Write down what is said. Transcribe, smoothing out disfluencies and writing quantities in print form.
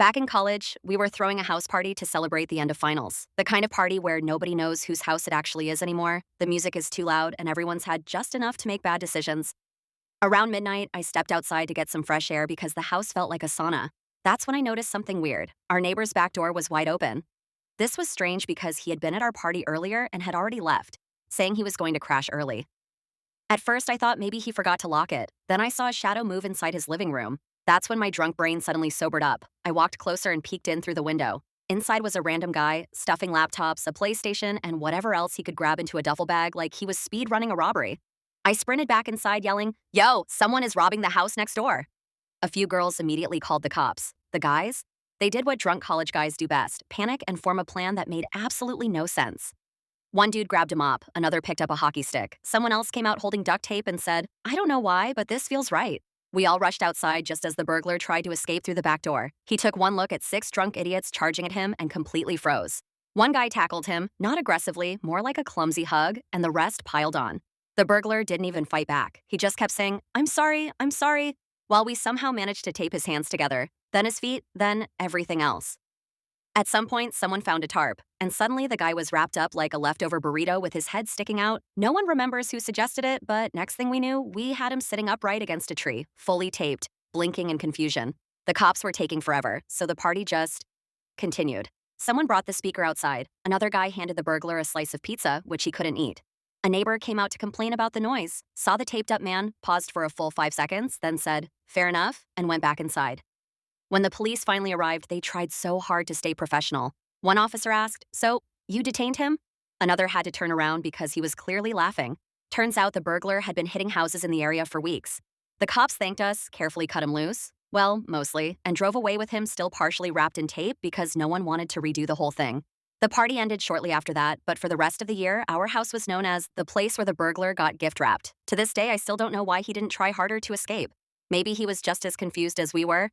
Back in college, we were throwing a house party to celebrate the end of finals. The kind of party where nobody knows whose house it actually is anymore. The music is too loud, and everyone's had just enough to make bad decisions. Around midnight, I stepped outside to get some fresh air because the house felt like a sauna. That's when I noticed something weird. Our neighbor's back door was wide open. This was strange because he had been at our party earlier and had already left, saying he was going to crash early. At first, I thought maybe he forgot to lock it. Then I saw a shadow move inside his living room. That's when my drunk brain suddenly sobered up. I walked closer and peeked in through the window. Inside was a random guy, stuffing laptops, a PlayStation, and whatever else he could grab into a duffel bag like he was speed running a robbery. I sprinted back inside yelling, "Yo, someone is robbing the house next door." A few girls immediately called the cops. The guys? They did what drunk college guys do best, panic and form a plan that made absolutely no sense. One dude grabbed a mop, another picked up a hockey stick. Someone else came out holding duct tape and said, "I don't know why, but this feels right." We all rushed outside just as the burglar tried to escape through the back door. He took one look at six drunk idiots charging at him and completely froze. One guy tackled him, not aggressively, more like a clumsy hug, and the rest piled on. The burglar didn't even fight back. He just kept saying, I'm sorry," while we somehow managed to tape his hands together, then his feet, then everything else. At some point, someone found a tarp, and suddenly the guy was wrapped up like a leftover burrito with his head sticking out. No one remembers who suggested it, but next thing we knew, we had him sitting upright against a tree, fully taped, blinking in confusion. The cops were taking forever, so the party just continued. Someone brought the speaker outside. Another guy handed the burglar a slice of pizza, which he couldn't eat. A neighbor came out to complain about the noise, saw the taped up man, paused for a full 5 seconds, then said, "Fair enough," and went back inside. When the police finally arrived, they tried so hard to stay professional. One officer asked, "So, you detained him?" Another had to turn around because he was clearly laughing. Turns out the burglar had been hitting houses in the area for weeks. The cops thanked us, carefully cut him loose, well, mostly, and drove away with him still partially wrapped in tape because no one wanted to redo the whole thing. The party ended shortly after that, but for the rest of the year, our house was known as the place where the burglar got gift wrapped. To this day, I still don't know why he didn't try harder to escape. Maybe he was just as confused as we were.